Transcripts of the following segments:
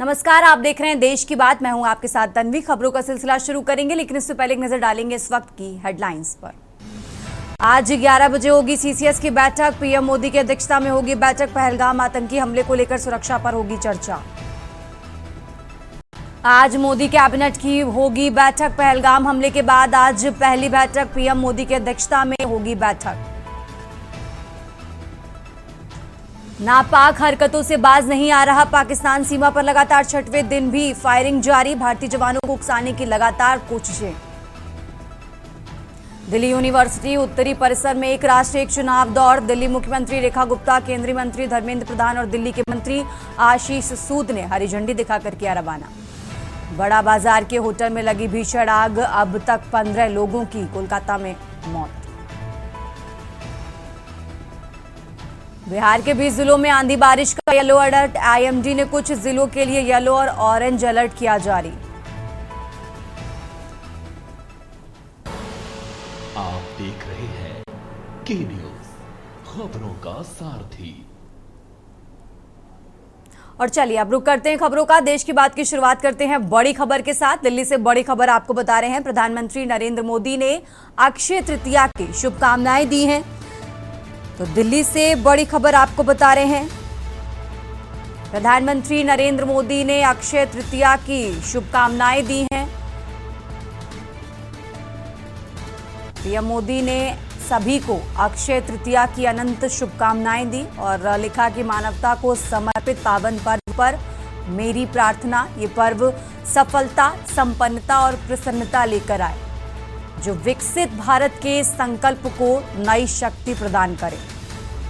नमस्कार, आप देख रहे हैं देश की बात। मैं हूं आपके साथ तन्वी। खबरों का सिलसिला शुरू करेंगे, लेकिन इससे पहले एक नजर डालेंगे इस वक्त की हेडलाइंस पर। आज 11 बजे होगी सीसीएस की बैठक। पीएम मोदी की अध्यक्षता में होगी बैठक। पहलगाम आतंकी हमले को लेकर सुरक्षा पर होगी चर्चा। आज मोदी कैबिनेट की होगी बैठक। पहलगाम हमले के बाद आज पहली बैठक। पीएम मोदी की अध्यक्षता में होगी बैठक। नापाक हरकतों से बाज नहीं आ रहा पाकिस्तान। सीमा पर लगातार 6वें दिन भी फायरिंग जारी। भारतीय जवानों को उकसाने की लगातार कोशिशें। दिल्ली यूनिवर्सिटी उत्तरी परिसर में एक राष्ट्र एक चुनाव दौड़। दिल्ली मुख्यमंत्री रेखा गुप्ता, केंद्रीय मंत्री धर्मेंद्र प्रधान और दिल्ली के मंत्री आशीष सूद ने हरी झंडी दिखाकर किया रवाना। बड़ा बाजार के होटल में लगी भीषण आग। अब तक 15 लोगों की कोलकाता में मौत। बिहार के 20 जिलों में आंधी बारिश का येलो अलर्ट। आईएमडी ने कुछ जिलों के लिए येलो और ऑरेंज अलर्ट किया जारी। आप देख रहे हैं के न्यूज, खबरों का सारथी। और चलिए अब रुक करते हैं खबरों का। देश की बात की शुरुआत करते हैं बड़ी खबर के साथ। दिल्ली से बड़ी खबर आपको बता रहे हैं। प्रधानमंत्री नरेंद्र मोदी ने अक्षय तृतीया की शुभकामनाएं दी हैं। तो दिल्ली से बड़ी खबर आपको बता रहे हैं। प्रधानमंत्री नरेंद्र मोदी ने अक्षय तृतीया की शुभकामनाएं दी हैं। पीएम मोदी ने सभी को अक्षय तृतीया की अनंत शुभकामनाएं दी और लिखा कि मानवता को समर्पित पावन पर्व पर मेरी प्रार्थना, ये पर्व सफलता, संपन्नता और प्रसन्नता लेकर आए, जो विकसित भारत के संकल्प को नई शक्ति प्रदान करे।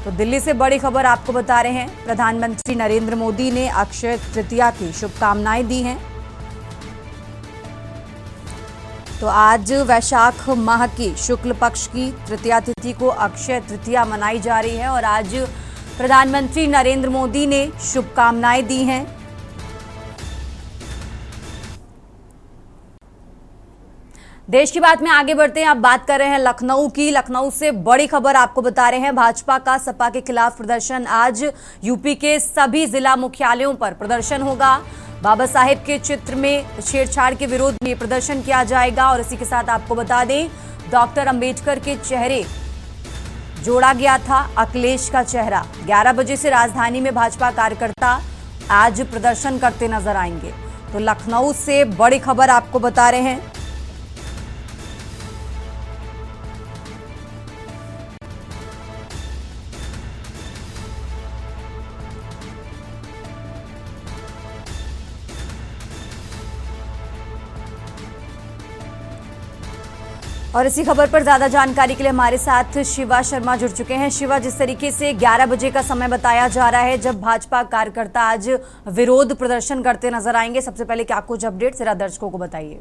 तो दिल्ली से बड़ी खबर आपको बता रहे हैं। प्रधानमंत्री नरेंद्र मोदी ने अक्षय तृतीया की शुभकामनाएं दी हैं। तो आज वैशाख माह की शुक्ल पक्ष की तृतीया तिथि को अक्षय तृतीया मनाई जा रही है और आज प्रधानमंत्री नरेंद्र मोदी ने शुभकामनाएं दी हैं। देश की बात में आगे बढ़ते हैं। अब बात कर रहे हैं लखनऊ की। लखनऊ से बड़ी खबर आपको बता रहे हैं। भाजपा का सपा के खिलाफ प्रदर्शन। आज यूपी के सभी जिला मुख्यालयों पर प्रदर्शन होगा। बाबा साहेब के चित्र में छेड़छाड़ के विरोध में प्रदर्शन किया जाएगा। और इसी के साथ आपको बता दें, डॉक्टर अंबेडकर के चेहरे जोड़ा गया था अखिलेश का चेहरा। 11 बजे से राजधानी में भाजपा कार्यकर्ता आज प्रदर्शन करते नजर आएंगे। तो लखनऊ से बड़ी खबर आपको बता रहे हैं। और इसी खबर पर ज्यादा जानकारी के लिए हमारे साथ शिवा शर्मा जुड़ चुके हैं। शिवा, जिस तरीके से 11 बजे का समय बताया जा रहा है जब भाजपा कार्यकर्ता आज विरोध प्रदर्शन करते नजर आएंगे, सबसे पहले क्या कुछ अपडेट जरा दर्शकों को बताइए।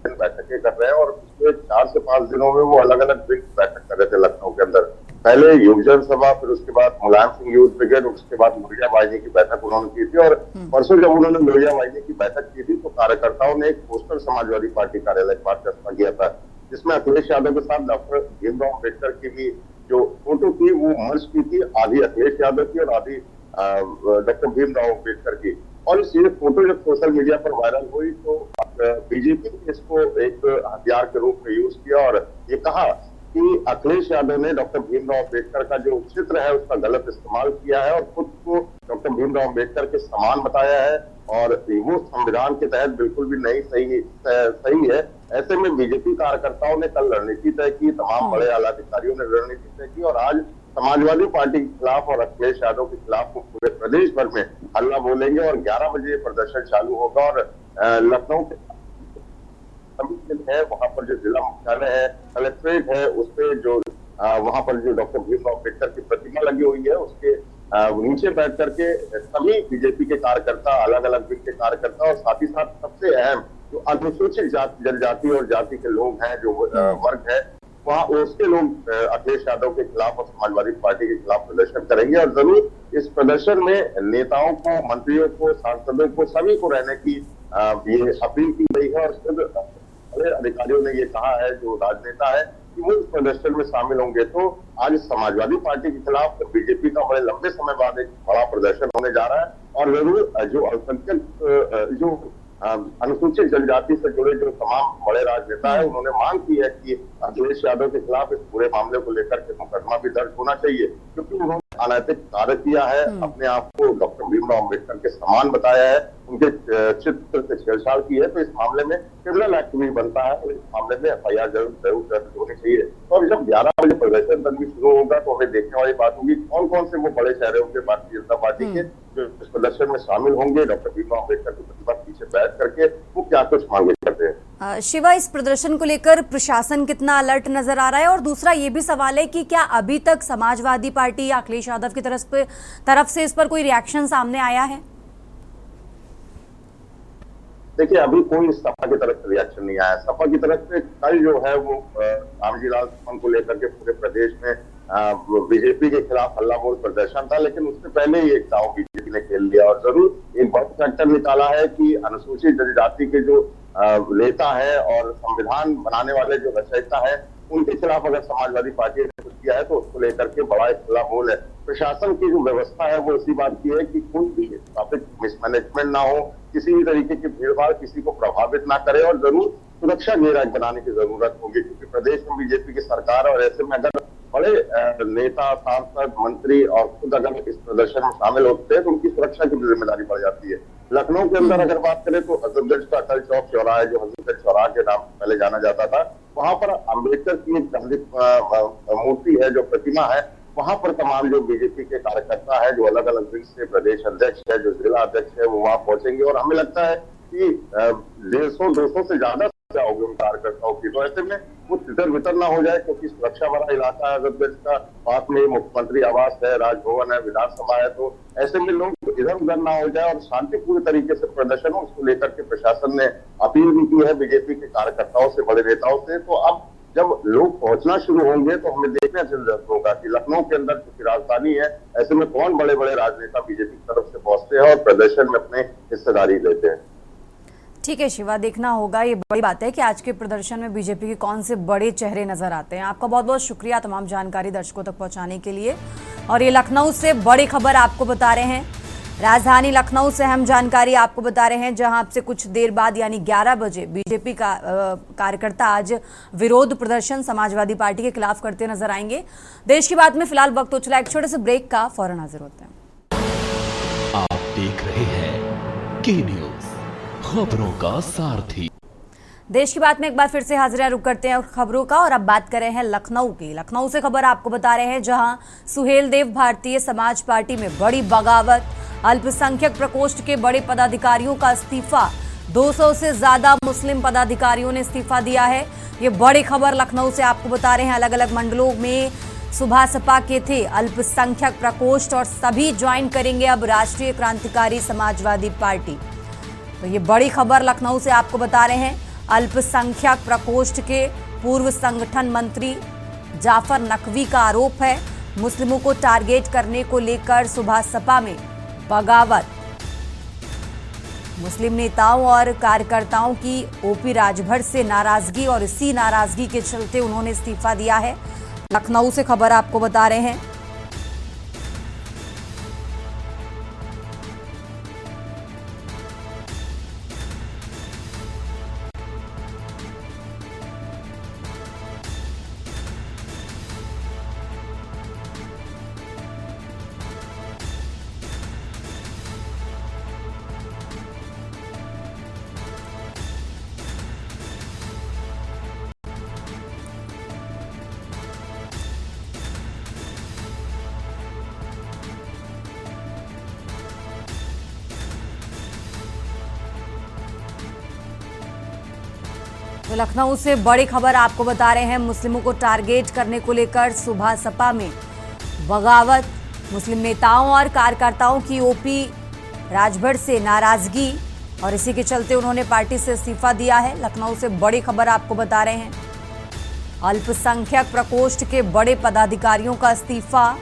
बैठकें कर रहे हैं और पिछले 4 से 5 दिनों में वो अलग अलग बैठक कर रहे थे लखनऊ के अंदर। पहले युवजन सभा, फिर उसके बाद मुलायम सिंह यूथ ब्रिगेड, उसके बाद मुरिया वाहिनी की बैठक उन्होंने की थी। और परसों जब उन्होंने मुरिया वाहिनी की बैठक की थी तो कार्यकर्ताओं ने एक पोस्टर समाजवादी पार्टी कार्यालय के पास चस्पा किया था, जिसमें अखिलेश यादव के साथ डॉक्टर भीमराव अम्बेडकर की भी जो फोटो थी वो मर्ज की थी, आधी अखिलेश यादव की और आधी डॉक्टर भीमराव अम्बेडकर की। और ये फोटो जब सोशल मीडिया पर वायरल हुई तो बीजेपी ने इसको एक हथियार के रूप में यूज किया और ये कहा कि अखिलेश यादव ने डॉक्टर भीमराव अम्बेडकर का जो चित्र है उसका गलत इस्तेमाल किया है और खुद को डॉक्टर भीमराव अम्बेडकर के समान बताया है और वो संविधान के तहत बिल्कुल भी नहीं सही है। ऐसे में बीजेपी कार्यकर्ताओं ने कल रणनीति तय की, तमाम बड़े आला अधिकारियों ने रणनीति तय की और आज समाजवादी पार्टी के खिलाफ और अखिलेश यादव के खिलाफ पूरे प्रदेश भर में हल्ला बोलेंगे और 11 बजे प्रदर्शन चालू होगा। और लखनऊ के है वहां पर जो जिला मुख्यालय है, कलेक्ट्रेट है, उसपे जो वहां पर जो डॉक्टर भीमराव अम्बेडकर की प्रतिमा लगी हुई है उसके नीचे बैठ करके सभी बीजेपी के कार्यकर्ता, अलग अलग विंग के कार्यकर्ता और साथ ही साथ सबसे अहम जो अनुसूचित जनजाति और जाति के लोग हैं, जो वर्ग है, वहाँ उसके लोग अखिलेश यादव के खिलाफ और समाजवादी पार्टी के खिलाफ प्रदर्शन करेंगे। और जरूर इस प्रदर्शन में नेताओं को, मंत्रियों को, सांसदों को, सभी को रहने की ये अपील की गई है। और खुद बड़े अधिकारियों ने ये कहा है, जो राजनेता है कि वो इस प्रदर्शन में शामिल होंगे। तो आज समाजवादी पार्टी के खिलाफ बीजेपी का बड़े लंबे समय बाद एक बड़ा प्रदर्शन होने जा रहा है और जरूर जो अल्पसंख्यक जो अनुसूचित जनजाति से जुड़े जो तमाम बड़े राजनेता है उन्होंने मांग की है कि अखिलेश यादव के खिलाफ इस पूरे मामले को लेकर के मुकदमा भी दर्ज होना चाहिए, क्योंकि उन्होंने अनैतिक कार्य किया है, अपने आप को डॉक्टर भीमराव अम्बेडकर के समान बताया है, उनके चित्र से छेड़छाड़ की है। तो इस मामले में क्रिमिनल एक्ट भी बनता है और इस मामले में FIR जरूर दर्ज होनी चाहिए। तो अब जब 11 बजे प्रदर्शन तक भी शुरू होगा तो हमें देखने वाली बात होगी कौन कौन से वो बड़े चेहरे होंगे भारतीय जनता पार्टी के जो इस प्रदर्शन में शामिल होंगे, डॉक्टर भीमराव अम्बेडकर के प्रतिमा पीछे बैठ करके वो क्या कुछ मांगे करते हैं। शिवा, इस प्रदर्शन को लेकर प्रशासन कितना अलर्ट नजर आ रहा है? और दूसरा ये भी सवाल है कि क्या अभी तक समाजवादी पार्टी या अखिलेश यादव की तरफ से इस पर कोई रिएक्शन सामने आया है? देखिए, अभी कोई सपा की तरफ से रिएक्शन नहीं आया। सपा की तरफ से कल जो है वो रामजी लाल सुमन को लेकर के पूरे प्रदेश में बीजेपी के खिलाफ हल्ला बोल प्रदर्शन था, लेकिन उससे पहले ही एक दांव बीजेपी ने खेल लिया और जरूर एक बड़ा फैक्टर निकाला है कि अनुसूचित जनजाति के जो नेता है और संविधान बनाने वाले जो रचयिता है उनके खिलाफ अगर समाजवादी पार्टी ने कुछ किया है तो उसको लेकर के बड़ा एक खुला बोल है। प्रशासन की जो व्यवस्था है वो इसी बात की है कि कोई भी ट्रैफिक मिसमैनेजमेंट ना हो, किसी भी तरीके की भीड़भाड़ किसी को प्रभावित ना करे और जरूर सुरक्षा घेरा बनाने की जरूरत होगी, क्योंकि प्रदेश में बीजेपी की सरकार और ऐसे में अगर बड़े नेता, सांसद, मंत्री और खुद अगर इस प्रदर्शन में शामिल होते हैं तो उनकी सुरक्षा की जिम्मेदारी बढ़ जाती है। लखनऊ के अंदर अगर बात करें तो हजरतगंज का अटल चौक चौराहा जो हजरतगंज चौराहा के नाम से पहले जाना जाता था, वहां पर अम्बेडकर की एक मूर्ति है, जो प्रतिमा है, वहां पर तमाम जो बीजेपी के कार्यकर्ता है, जो अलग अलग विंग से प्रदेश अध्यक्ष है, जो जिला अध्यक्ष है, वो वहां पहुंचेंगे और हमें लगता है कि 150-200 से ज्यादा होगी उन कार्यकर्ताओं की। तो ऐसे में वो तितर बितर ना हो जाए, क्योंकि सुरक्षा भरा इलाका है हजरतगंज का, पास में मुख्यमंत्री आवास है, राजभवन है, विधानसभा है, तो ऐसे में लोग इधर उधर ना हो जाए और शांतिपूर्ण तरीके से प्रदर्शन हो, उसको लेकर के प्रशासन ने अपील भी की है बीजेपी के कार्यकर्ताओं से, बड़े नेताओं से। तो अब जब लोग पहुंचना शुरू होंगे तो हमें देखना जरूरत होगा कि लखनऊ के अंदर क्योंकि राजधानी है, ऐसे में कौन बड़े बड़े राजनेता बीजेपी की तरफ से पहुंचते हैं और प्रदर्शन में अपने हिस्सेदारी लेते हैं। ठीक है शिवा, देखना होगा। ये बड़ी बात है कि आज के प्रदर्शन में बीजेपी के कौन से बड़े चेहरे नजर आते हैं। आपका बहुत बहुत शुक्रिया तमाम जानकारी दर्शकों तक पहुंचाने के लिए। और ये लखनऊ से बड़ी खबर आपको बता रहे हैं, राजधानी लखनऊ से अहम जानकारी आपको बता रहे हैं, जहां आपसे कुछ देर बाद यानी 11 बजे बीजेपी का कार्यकर्ता आज विरोध प्रदर्शन समाजवादी पार्टी के खिलाफ करते नजर आएंगे। देश की बात में फिलहाल वक्त हो चला एक छोटे से ब्रेक का, फौरन हाजिर होते हैं। आप देख रहे हैं के न्यूज़, खबरों का सारथी। देश की बात में एक बार फिर से हाजिर रुक करते हैं खबरों का, और अब बात कर रहे हैं लखनऊ की। लखनऊ से खबर आपको बता रहे हैं, जहां सुहेलदेव भारतीय समाज पार्टी में बड़ी बगावत, अल्पसंख्यक प्रकोष्ठ के बड़े पदाधिकारियों का इस्तीफा, 200 से ज्यादा मुस्लिम पदाधिकारियों ने इस्तीफा दिया है। ये बड़ी खबर लखनऊ से आपको बता रहे हैं। अलग अलग मंडलों में सुबह सपा के थे अल्पसंख्यक प्रकोष्ठ और सभी ज्वाइन करेंगे अब राष्ट्रीय क्रांतिकारी समाजवादी पार्टी। तो ये बड़ी खबर लखनऊ से आपको बता रहे हैं। अल्पसंख्यक प्रकोष्ठ के पूर्व संगठन मंत्री जाफर नकवी का आरोप है, मुस्लिमों को टारगेट करने को लेकर सुबह सपा में बगावत। मुस्लिम नेताओं और कार्यकर्ताओं की ओपी राजभर से नाराजगी और इसी नाराजगी के चलते उन्होंने इस्तीफा दिया है। लखनऊ से खबर आपको बता रहे हैं। तो लखनऊ से बड़ी खबर आपको बता रहे हैं, मुस्लिमों को टारगेट करने को लेकर सुबह सपा में बगावत, मुस्लिम नेताओं और कार्यकर्ताओं की ओपी राजभर से नाराजगी और इसी के चलते उन्होंने पार्टी से इस्तीफा दिया है। लखनऊ से बड़ी खबर आपको बता रहे हैं, अल्पसंख्यक प्रकोष्ठ के बड़े पदाधिकारियों का इस्तीफा।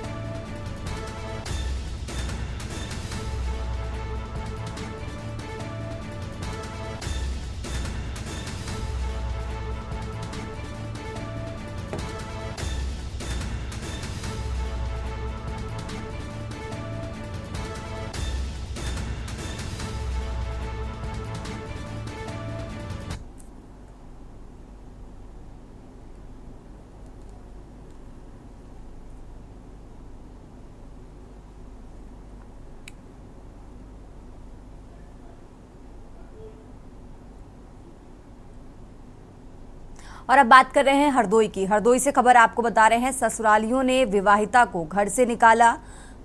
और अब बात कर रहे हैं हरदोई की। हरदोई से खबर आपको बता रहे हैं, ससुरालियों ने विवाहिता को घर से निकाला।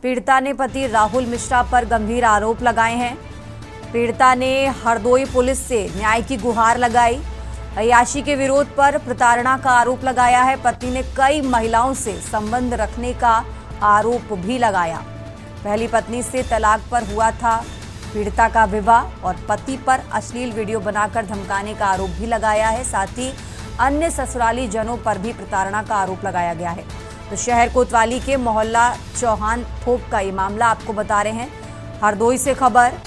पीड़िता ने पति राहुल मिश्रा पर गंभीर आरोप लगाए हैं। पीड़िता ने हरदोई पुलिस से न्याय की गुहार लगाई। अय्याशी के विरोध पर प्रताड़ना का आरोप लगाया है। पत्नी ने कई महिलाओं से संबंध रखने का आरोप भी लगाया। पहली पत्नी से तलाक पर हुआ था पीड़िता का विवाह और पति पर अश्लील वीडियो बनाकर धमकाने का आरोप भी लगाया है। साथ ही अन्य ससुराली जनों पर भी प्रताड़ना का आरोप लगाया गया है। तो शहर कोतवाली के मोहल्ला चौहान थोप का ये मामला आपको बता रहे हैं। हरदोई से खबर।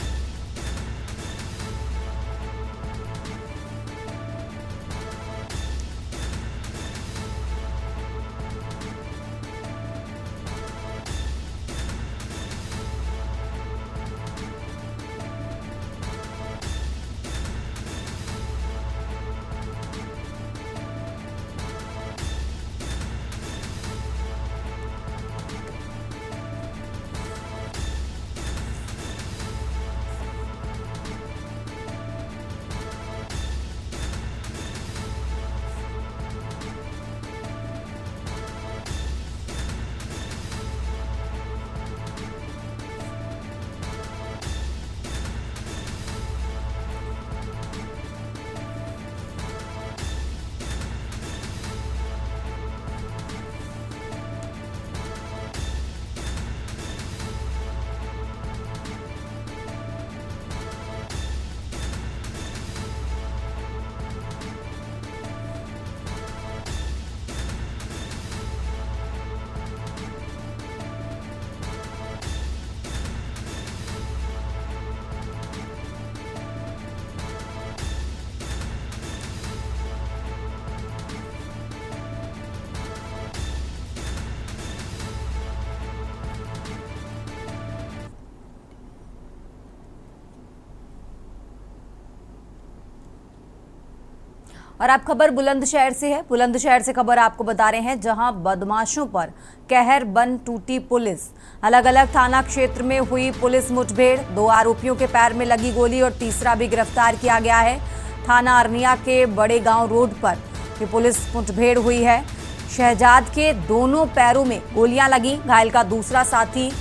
और आप खबर बुलंदशहर से है। बुलंदशहर से खबर आपको बता रहे हैं, जहां बदमाशों पर कहर बन टूटी पुलिस। अलग अलग थाना क्षेत्र में हुई पुलिस मुठभेड़। 2 आरोपियों के पैर में लगी गोली और तीसरा भी गिरफ्तार किया गया है। थाना अरनिया के बड़े गांव रोड पर ये पुलिस मुठभेड़ हुई है। शहजाद के दोनों पैरों में गोलियां लगी। घायल का दूसरा साथी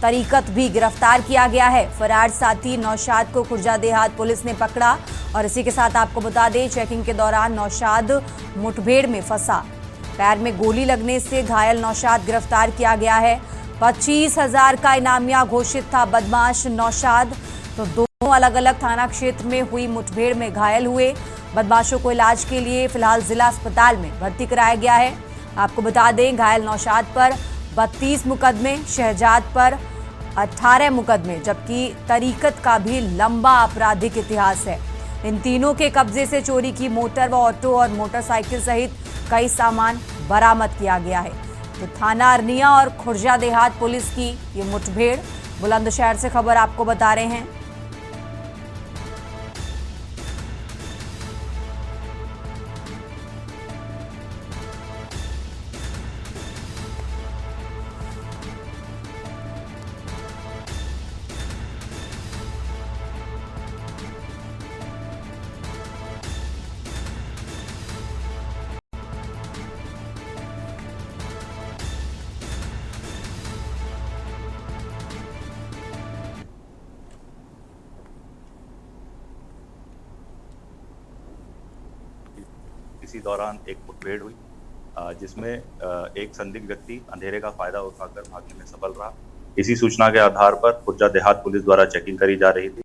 तरीकत भी गिरफ्तार किया गया है। फरार साथी नौशाद को खुर्जा देहात पुलिस ने पकड़ा। और इसी के साथ आपको बता दें, चेकिंग के दौरान नौशाद मुठभेड़ में फंसा। पैर में गोली लगने से घायल नौशाद गिरफ्तार किया गया है। 25,000 का इनामिया घोषित था बदमाश नौशाद। तो दोनों अलग अलग थाना क्षेत्र में हुई मुठभेड़ में घायल हुए बदमाशों को इलाज के लिए फिलहाल जिला अस्पताल में भर्ती कराया गया है। आपको बता दें, घायल नौशाद पर 32 मुकदमे, शहजाद पर 18 मुकदमे, जबकि तरीकत का भी लंबा आपराधिक इतिहास है। इन तीनों के कब्जे से चोरी की मोटर व ऑटो और मोटरसाइकिल सहित कई सामान बरामद किया गया है। तो थाना अरनिया और खुर्जा देहात पुलिस की ये मुठभेड़। बुलंदशहर से खबर आपको बता रहे हैं। इसी दौरान एक मुठभेड़ हुई जिसमें एक संदिग्ध व्यक्ति अंधेरे का फायदा उठाकर भागने में सफल रहा। इसी सूचना के आधार पर खुर्जा देहात पुलिस द्वारा चेकिंग करी जा रही थी।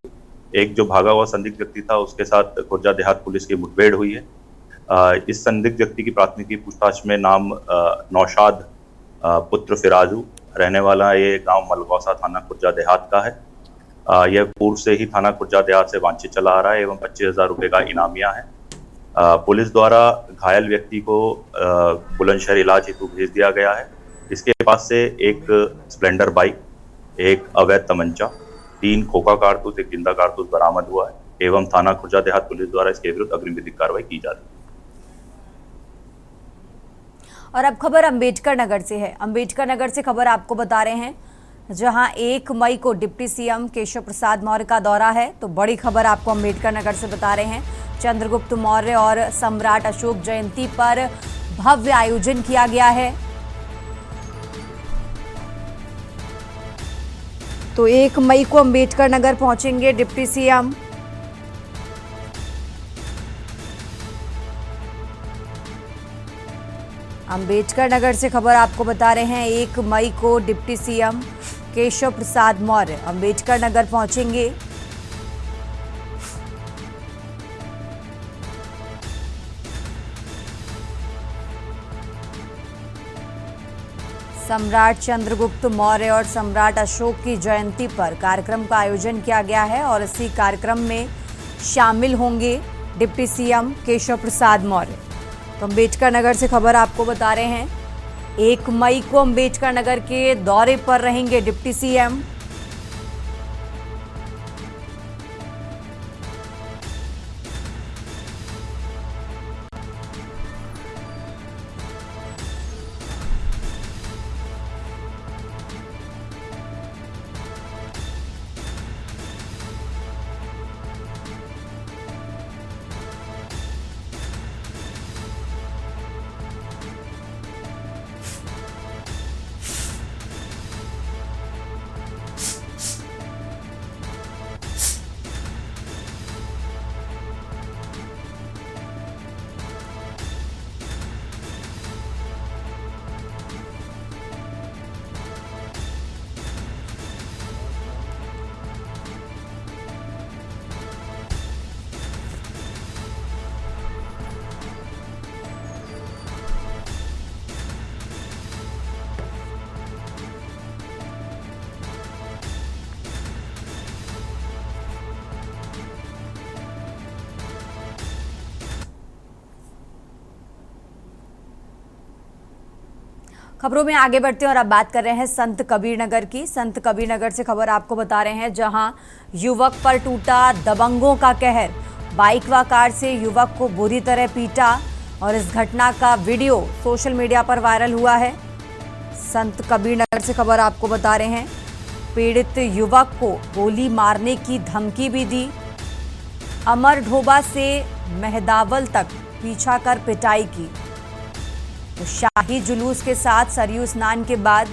एक जो भागा हुआ संदिग्ध व्यक्ति था, उसके साथ खुर्जा देहात पुलिस की मुठभेड़ हुई है। इस संदिग्ध व्यक्ति की प्राथमिकी पूछताछ में नाम नौशाद पुत्र फिराजू, रहने वाला ये गांव मलगौसा, थाना खुर्जा देहात का है। यह पूर्व से ही थाना खुर्जा देहात से वांछित चला आ रहा है एवं 25,000 रुपये का इनामिया है। पुलिस द्वारा घायल व्यक्ति को बुलंदशहर इलाज हेतु भेज दिया गया है। इसके पास से एक स्प्लेंडर बाइक, एक अवैध तमंचा, 3 खोखा कारतूस, एक जिंदा कारतूस बरामद हुआ है एवं थाना खुर्जा देहात पुलिस द्वारा इसके विरुद्ध अग्रिम विधिक कार्रवाई की जा रही है। और अब खबर अंबेडकर नगर से है। अंबेडकर नगर से खबर आपको बता रहे हैं, जहां 1 मई को डिप्टी सीएम केशव प्रसाद मौर्य का दौरा है। तो बड़ी खबर आपको अंबेडकर नगर से बता रहे हैं। चंद्रगुप्त मौर्य और सम्राट अशोक जयंती पर भव्य आयोजन किया गया है। तो 1 मई को अंबेडकर नगर पहुंचेंगे डिप्टी सीएम। अंबेडकर नगर से खबर आपको बता रहे हैं, 1 मई को डिप्टी सीएम केशव प्रसाद मौर्य अंबेडकर नगर पहुंचेंगे। सम्राट चंद्रगुप्त मौर्य और सम्राट अशोक की जयंती पर कार्यक्रम का आयोजन किया गया है और इसी कार्यक्रम में शामिल होंगे डिप्टी सीएम केशव प्रसाद मौर्य। तो अंबेडकर नगर से खबर आपको बता रहे हैं, 1 मई को अंबेडकर नगर के दौरे पर रहेंगे डिप्टी सीएम। खबरों में आगे बढ़ते हैं और अब बात कर रहे हैं संत कबीर नगर की। संत कबीर नगर से खबर आपको बता रहे हैं, जहां युवक पर टूटा दबंगों का कहर। बाइक व कार से युवक को बुरी तरह पीटा और इस घटना का वीडियो सोशल मीडिया पर वायरल हुआ है। संत कबीर नगर से खबर आपको बता रहे हैं, पीड़ित युवक को गोली मारने की धमकी भी दी। अमर ढोबा से मेहदावल तक पीछा कर पिटाई की। तो शाही जुलूस के साथ सरयू स्नान के बाद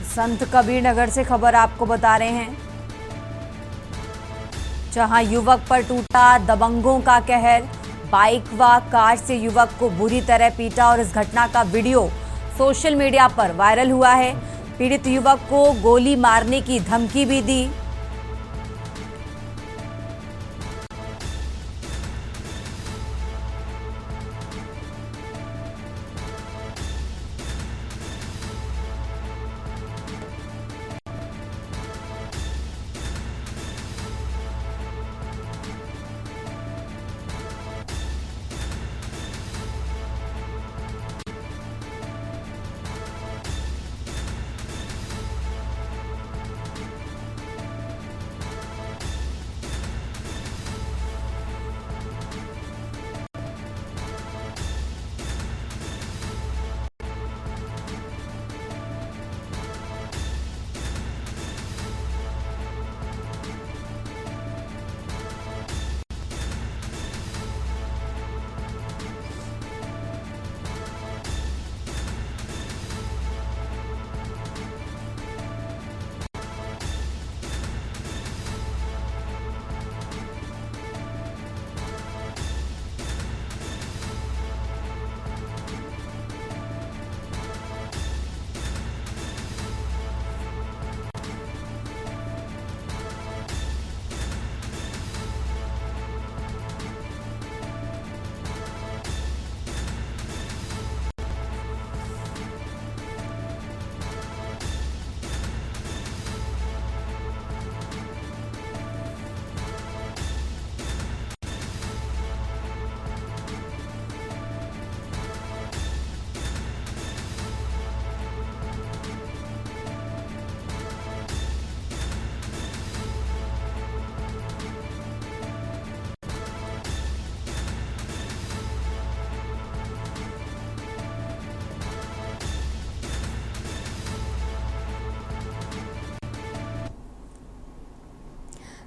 संत कबीर नगर से खबर आपको बता रहे हैं, जहां युवक पर टूटा दबंगों का कहर। बाइक व कार से युवक को बुरी तरह पीटा और इस घटना का वीडियो सोशल मीडिया पर वायरल हुआ है। पीड़ित युवक को गोली मारने की धमकी भी दी।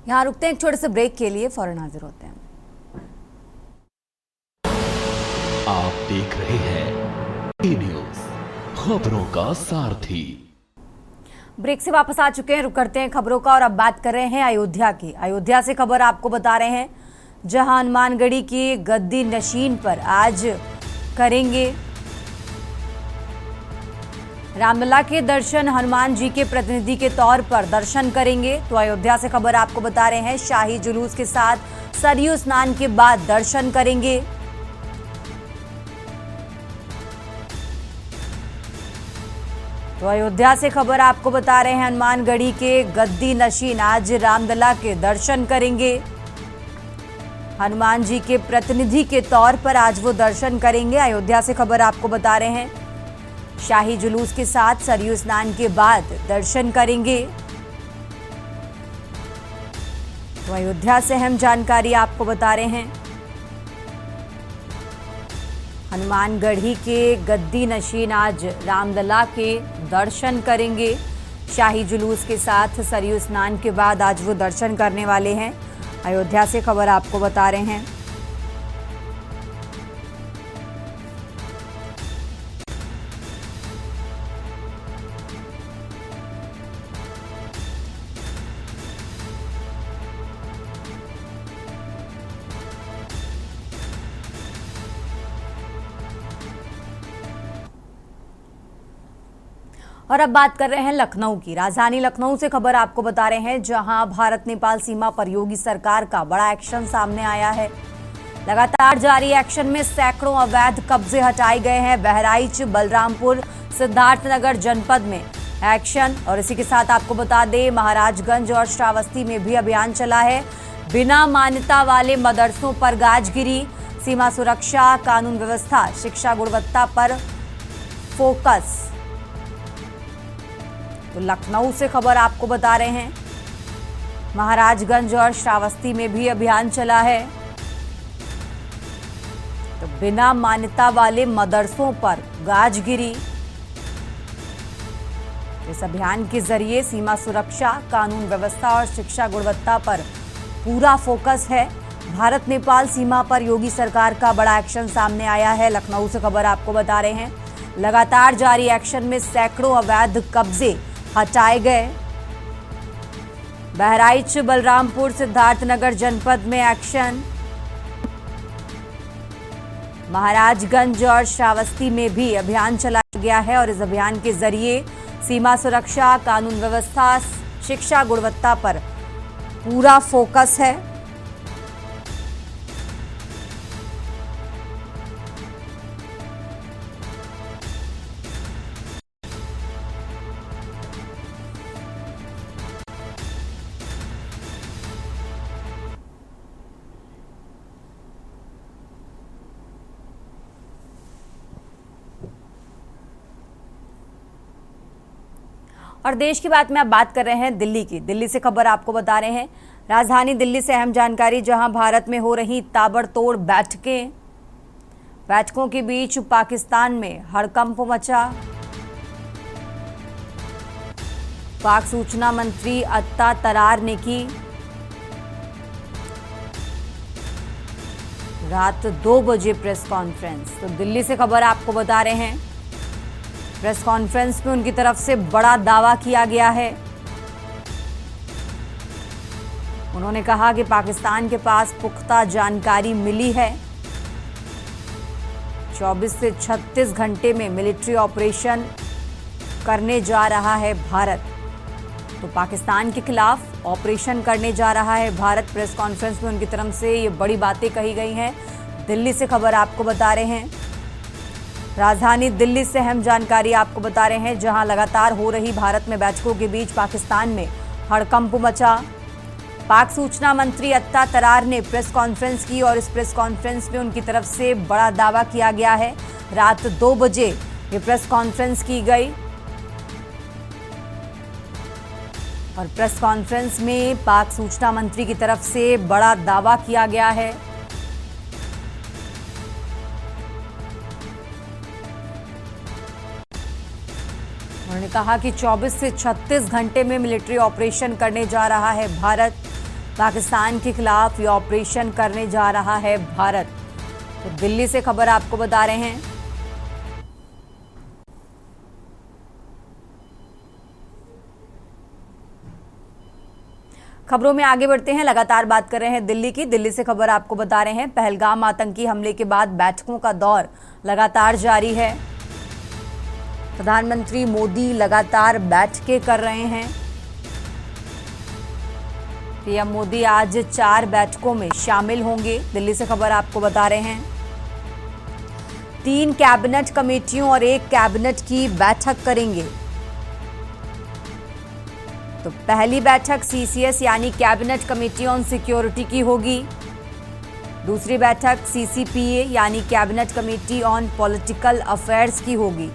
यहाँ रुकते हैं एक छोटे से ब्रेक के लिए, फौरन हाजिर होते हैं। आप देख रहे हैं न्यूज़, खबरों का सारथी। ब्रेक से वापस आ चुके हैं, रुक करते हैं खबरों का और अब बात कर रहे हैं अयोध्या की। अयोध्या से खबर आपको बता रहे हैं, जहां हनुमानगढ़ी की गद्दी नशीन पर आज करेंगे रामलला के दर्शन। हनुमान जी के प्रतिनिधि के तौर पर दर्शन करेंगे। तो अयोध्या से खबर आपको बता रहे हैं, शाही जुलूस के साथ सरयू स्नान के बाद दर्शन करेंगे। तो अयोध्या से खबर आपको बता रहे हैं, हनुमानगढ़ी के गद्दी नशीन आज रामलला के दर्शन करेंगे। हनुमान जी के प्रतिनिधि के तौर पर आज वो दर्शन करेंगे। अयोध्या से खबर आपको बता रहे हैं, शाही जुलूस के साथ सरयू स्नान के बाद दर्शन करेंगे। तो अयोध्या से अहम जानकारी आपको बता रहे हैं, हनुमानगढ़ी के गद्दी नशीन आज रामलला के दर्शन करेंगे। शाही जुलूस के साथ सरयू स्नान के बाद आज वो दर्शन करने वाले हैं। अयोध्या से खबर आपको बता रहे हैं। और अब बात कर रहे हैं लखनऊ की। राजधानी लखनऊ से खबर आपको बता रहे हैं, जहां भारत नेपाल सीमा पर योगी सरकार का बड़ा एक्शन सामने आया है। लगातार जारी एक्शन में सैकड़ों अवैध कब्जे हटाए गए हैं। बहराइच, बलरामपुर, सिद्धार्थनगर जनपद में एक्शन। और इसी के साथ आपको बता दें, महाराजगंज और श्रावस्ती में भी अभियान चला है। बिना मान्यता वाले मदरसों पर गाजगिरी, सीमा सुरक्षा, कानून व्यवस्था, शिक्षा गुणवत्ता पर फोकस। तो लखनऊ से खबर आपको बता रहे हैं, महाराजगंज और श्रावस्ती में भी अभियान चला है। तो बिना मान्यता वाले मदरसों पर गाजगिरी। इस अभियान के जरिए सीमा सुरक्षा, कानून व्यवस्था और शिक्षा गुणवत्ता पर पूरा फोकस है। भारत नेपाल सीमा पर योगी सरकार का बड़ा एक्शन सामने आया है। लखनऊ से खबर आपको बता रहे हैं, लगातार जारी एक्शन में सैकड़ों अवैध कब्जे हटाए गए। बहराइच, बलरामपुर, सिद्धार्थनगर जनपद में एक्शन। महाराजगंज और श्रावस्ती में भी अभियान चलाया गया है और इस अभियान के जरिए सीमा सुरक्षा, कानून व्यवस्था, शिक्षा गुणवत्ता पर पूरा फोकस है। और देश की बात में अब बात कर रहे हैं दिल्ली की। दिल्ली से खबर आपको बता रहे हैं, राजधानी दिल्ली से अहम जानकारी, जहां भारत में हो रही ताबड़तोड़ बैठकों के बीच पाकिस्तान में हड़कंप मचा। पाक सूचना मंत्री अत्ता तरार ने की रात 2 बजे प्रेस कॉन्फ्रेंस। तो दिल्ली से खबर आपको बता रहे हैं, प्रेस कॉन्फ्रेंस में उनकी तरफ से बड़ा दावा किया गया है। उन्होंने कहा कि पाकिस्तान के पास पुख्ता जानकारी मिली है। 24 से 36 घंटे में मिलिट्री ऑपरेशन करने जा रहा है भारत। तो पाकिस्तान के खिलाफ ऑपरेशन करने जा रहा है भारत। प्रेस कॉन्फ्रेंस में उनकी तरफ से ये बड़ी बातें कही गई हैं। दिल्ली से खबर आपको बता रहे हैं, राजधानी दिल्ली से अहम जानकारी आपको बता रहे हैं, जहां लगातार हो रही भारत में बैठकों के बीच पाकिस्तान में हड़कंप मचा। पाक सूचना मंत्री अत्ता तरार ने प्रेस कॉन्फ्रेंस की और इस प्रेस कॉन्फ्रेंस में उनकी तरफ से बड़ा दावा किया गया है। रात 2 बजे ये प्रेस कॉन्फ्रेंस की गई और प्रेस कॉन्फ्रेंस में पाक सूचना मंत्री की तरफ से बड़ा दावा किया गया है। उन्होंने कहा कि 24 से 36 घंटे में मिलिट्री ऑपरेशन करने जा रहा है भारत। पाकिस्तान के खिलाफ ये ऑपरेशन करने जा रहा है भारत। तो दिल्ली से खबर आपको बता रहे हैं। खबरों में आगे बढ़ते हैं, लगातार बात कर रहे हैं दिल्ली की। दिल्ली से खबर आपको बता रहे हैं, पहलगाम आतंकी हमले के बाद बैठकों का दौर लगातार जारी है। प्रधानमंत्री मोदी लगातार बैठकें कर रहे हैं। पीएम मोदी आज 4 बैठकों में शामिल होंगे। दिल्ली से खबर आपको बता रहे हैं, 3 कैबिनेट कमेटियों और 1 कैबिनेट की बैठक करेंगे। तो पहली बैठक सीसीएस यानी कैबिनेट कमेटी ऑन सिक्योरिटी की होगी। दूसरी बैठक सीसीपीए यानी cabinet committee on political affairs की होगी।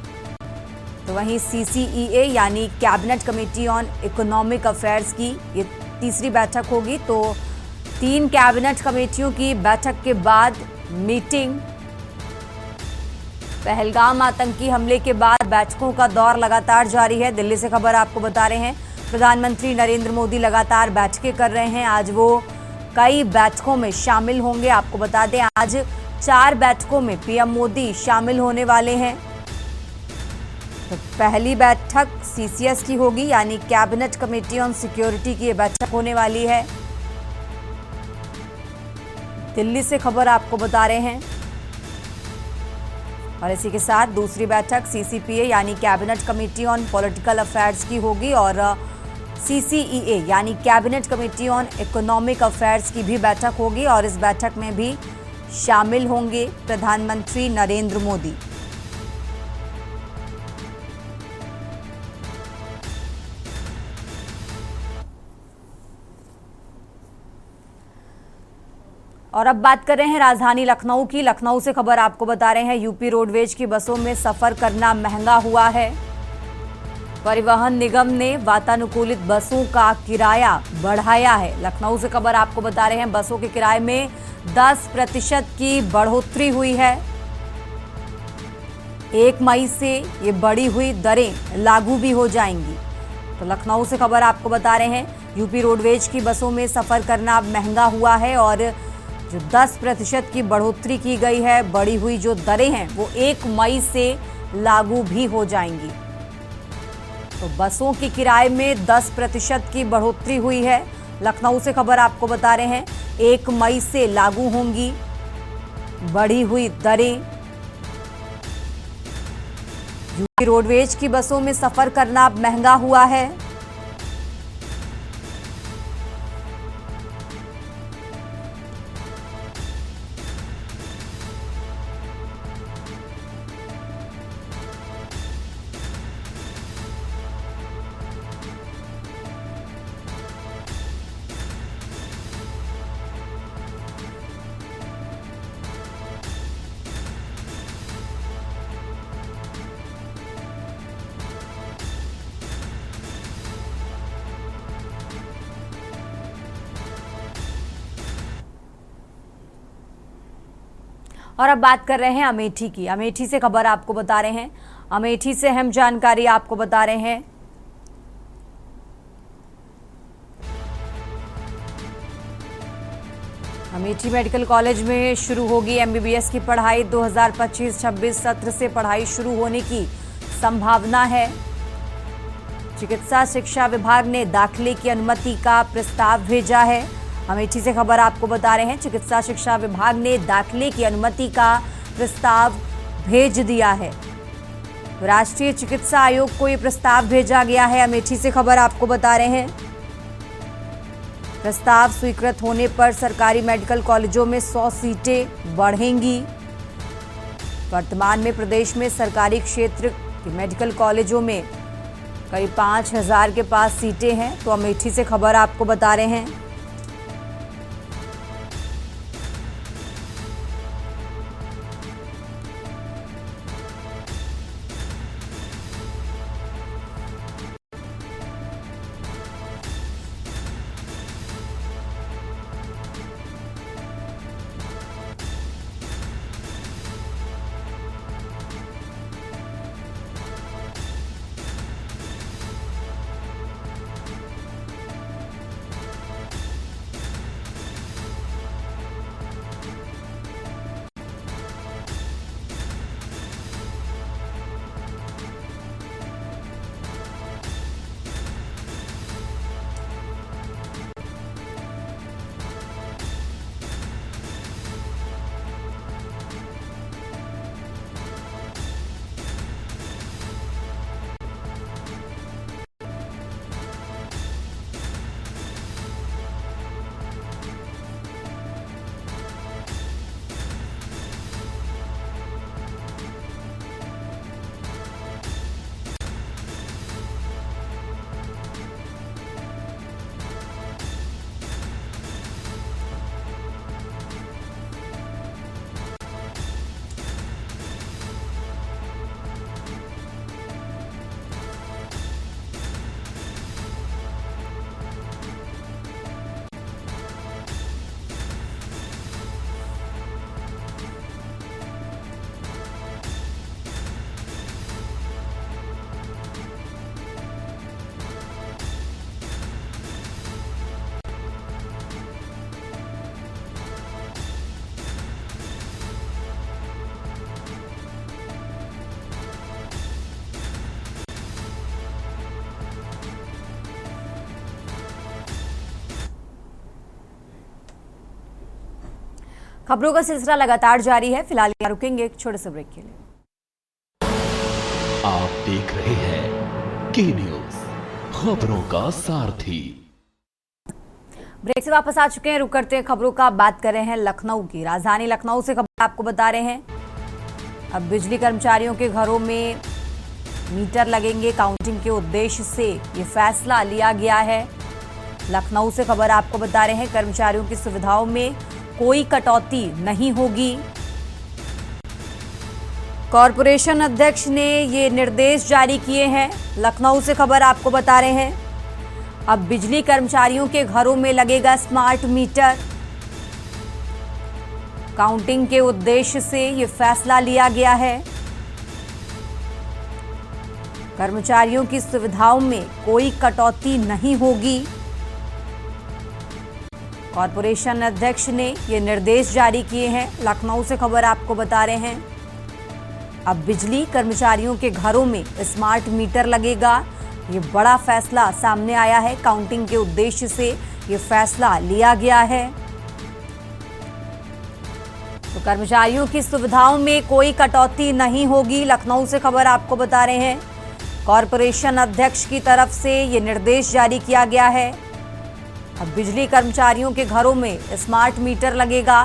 तो वहीं सीसीईए यानी cabinet committee on economic affairs की ये तीसरी बैठक होगी। तो 3 कैबिनेट कमेटियों की बैठक के बाद मीटिंग। पहलगाम आतंकी हमले के बाद बैठकों का दौर लगातार जारी है। दिल्ली से खबर आपको बता रहे हैं, प्रधानमंत्री नरेंद्र मोदी लगातार बैठकें कर रहे हैं। आज वो कई बैठकों में शामिल होंगे। आपको बता दें, आज 4 बैठकों में पीएम मोदी शामिल होने वाले हैं। तो पहली बैठक सीसीएस की होगी यानी कैबिनेट कमेटी ऑन सिक्योरिटी की ये बैठक होने वाली है। दिल्ली से खबर आपको बता रहे हैं। और इसी के साथ दूसरी बैठक सीसीपीए यानी cabinet committee on political affairs की होगी और सीसीईए यानी cabinet committee on economic affairs की भी बैठक होगी। और इस बैठक में भी शामिल होंगे प्रधानमंत्री नरेंद्र मोदी। और अब बात कर रहे हैं राजधानी लखनऊ की। लखनऊ से खबर आपको बता रहे हैं, यूपी रोडवेज की बसों में सफर करना महंगा हुआ है। परिवहन निगम ने वातानुकूलित बसों का किराया बढ़ाया है। लखनऊ से खबर आपको बता रहे हैं, बसों के किराए में 10% की बढ़ोतरी हुई है। 1 मई से ये बढ़ी हुई दरें लागू भी हो जाएंगी। तो लखनऊ से खबर आपको बता रहे हैं, यूपी रोडवेज की बसों में सफर करना अब महंगा हुआ है और जो 10% की बढ़ोतरी की गई है, बढ़ी हुई जो दरें हैं वो 1 मई से लागू भी हो जाएंगी। तो बसों के किराए में 10% की बढ़ोतरी हुई है। लखनऊ से खबर आपको बता रहे हैं, 1 मई से लागू होंगी बढ़ी हुई दरें। यूपी रोडवेज की बसों में सफर करना अब महंगा हुआ है। और अब बात कर रहे हैं अमेठी की। अमेठी से खबर आपको बता रहे हैं, अमेठी से अहम जानकारी आपको बता रहे हैं। अमेठी मेडिकल कॉलेज में शुरू होगी एमबीबीएस की पढ़ाई। 2025-26 सत्र से पढ़ाई शुरू होने की संभावना है। चिकित्सा शिक्षा विभाग ने दाखिले की अनुमति का प्रस्ताव भेजा है। अमेठी से खबर आपको बता रहे हैं, चिकित्सा शिक्षा विभाग ने दाखिले की अनुमति का प्रस्ताव भेज दिया है। राष्ट्रीय चिकित्सा आयोग को ये प्रस्ताव भेजा गया है। अमेठी से खबर आपको बता रहे हैं, प्रस्ताव स्वीकृत होने पर सरकारी मेडिकल कॉलेजों में 100 सीटें बढ़ेंगी। वर्तमान में प्रदेश में सरकारी क्षेत्र के मेडिकल कॉलेजों में करीब 5000 के पास सीटें हैं। तो अमेठी से खबर आपको बता रहे हैं। खबरों का सिलसिला लगातार जारी है। फिलहाल यहाँ रुकेंगे एक छोटे से ब्रेक के लिए। आप देख रहे हैं के न्यूज, खबरों का सारथी। ब्रेक से वापस आ चुके हैं। रुक करते हैं खबरों का। बात कर रहे हैं लखनऊ की। राजधानी लखनऊ से खबर आपको बता रहे हैं। अब बिजली कर्मचारियों के घरों में मीटर लगेंगे। काउंटिंग के उद्देश्य से ये फैसला लिया गया है। लखनऊ से खबर आपको बता रहे हैं। कर्मचारियों की सुविधाओं में कोई कटौती नहीं होगी। कॉरपोरेशन अध्यक्ष ने ये निर्देश जारी किए हैं। लखनऊ से खबर आपको बता रहे हैं। अब बिजली कर्मचारियों के घरों में लगेगा स्मार्ट मीटर। काउंटिंग के उद्देश्य से ये फैसला लिया गया है। कर्मचारियों की सुविधाओं में कोई कटौती नहीं होगी। कॉरपोरेशन अध्यक्ष ने ये निर्देश जारी किए हैं। लखनऊ से खबर आपको बता रहे हैं। अब बिजली कर्मचारियों के घरों में स्मार्ट मीटर लगेगा। ये बड़ा फैसला सामने आया है। काउंटिंग के उद्देश्य से ये फैसला लिया गया है। तो कर्मचारियों की सुविधाओं में कोई कटौती नहीं होगी। लखनऊ से खबर आपको बता रहे हैं। कॉरपोरेशन अध्यक्ष की तरफ से ये निर्देश जारी किया गया है। अब बिजली कर्मचारियों के घरों में स्मार्ट मीटर लगेगा।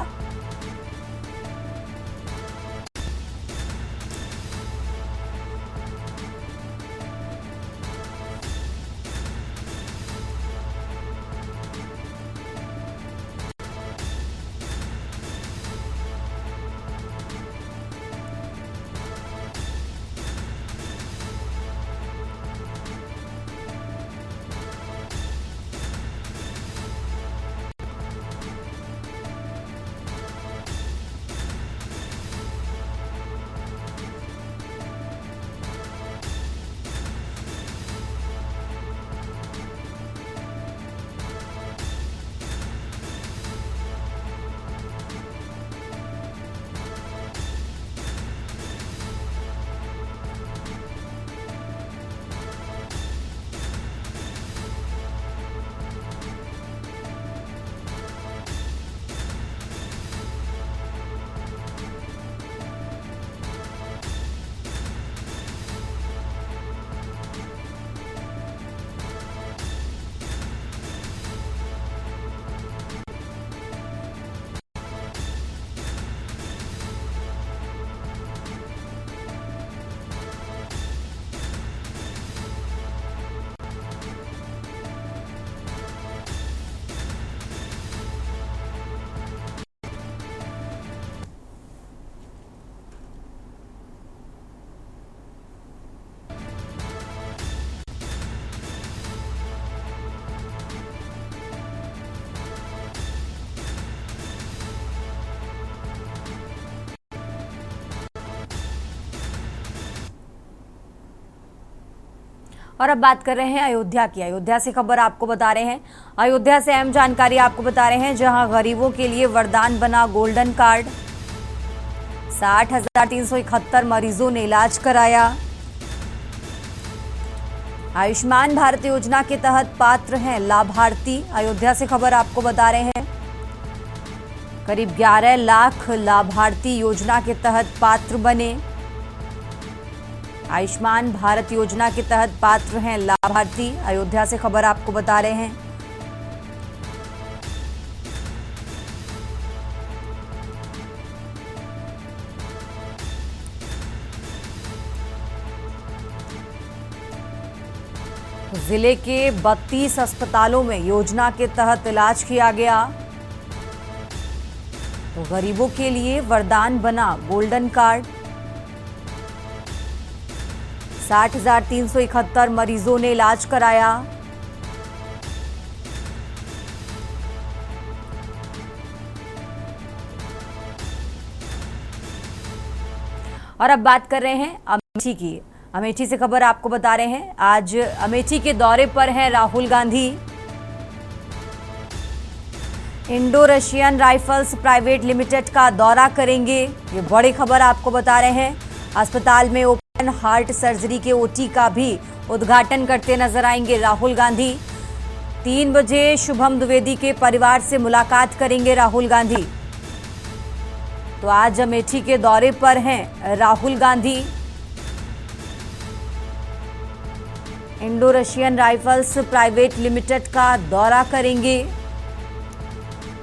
और अब बात कर रहे हैं अयोध्या की। अयोध्या से खबर आपको बता रहे हैं। अयोध्या से अहम जानकारी आपको बता रहे हैं, जहां गरीबों के लिए वरदान बना गोल्डन कार्ड। 60,371 मरीजों ने इलाज कराया। आयुष्मान भारत योजना के तहत पात्र हैं लाभार्थी। अयोध्या से खबर आपको बता रहे हैं। करीब 11 लाख लाभार्थी योजना के तहत पात्र बने। आयुष्मान भारत योजना के तहत पात्र हैं लाभार्थी। अयोध्या से खबर आपको बता रहे हैं। जिले के 32 अस्पतालों में योजना के तहत इलाज किया गया। तो गरीबों के लिए वरदान बना गोल्डन कार्ड। 60,371 मरीजों ने इलाज कराया। और अब बात कर रहे हैं अमेठी की। अमेठी से खबर आपको बता रहे हैं। आज अमेठी के दौरे पर हैं Rahul Gandhi. Indo Russian rifles private limited का दौरा करेंगे। ये बड़ी खबर आपको बता रहे हैं। अस्पताल में ओपन हार्ट सर्जरी के ओटी का भी उद्घाटन करते नजर आएंगे राहुल गांधी। 3 बजे शुभम द्विवेदी के परिवार से मुलाकात करेंगे राहुल गांधी। तो आज अमेठी के दौरे पर हैं Rahul Gandhi. Indo Russian rifles private limited का दौरा करेंगे।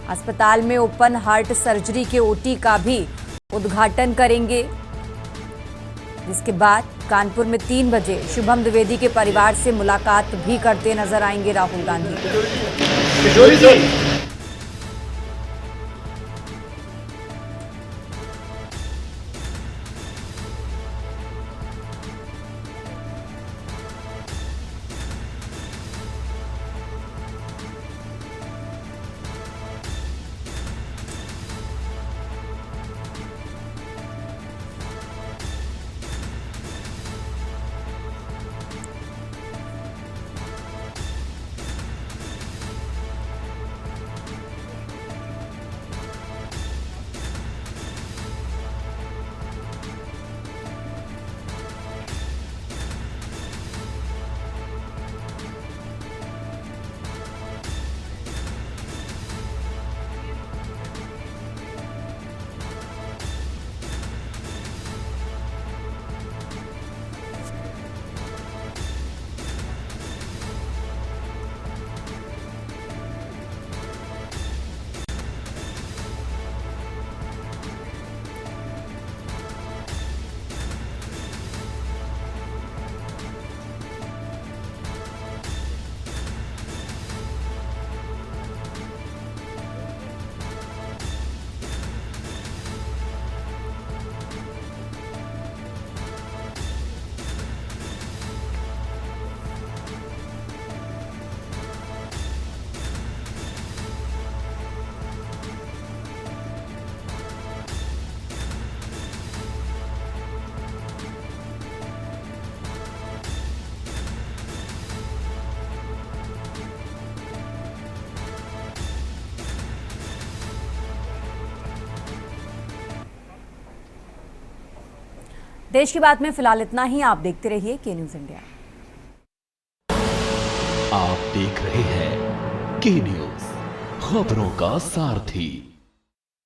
अस्पताल में ओपन हार्ट सर्जरी के ओटी का भी उद्घाटन करेंगे, जिसके बाद कानपुर में 3 बजे शुभम द्विवेदी के परिवार से मुलाकात भी करते नजर आएंगे राहुल गांधी। देश की बात में फिलहाल इतना ही। आप देखते रहिए के न्यूज इंडिया। आप देख रहे हैं के न्यूज, खबरों का सारथी।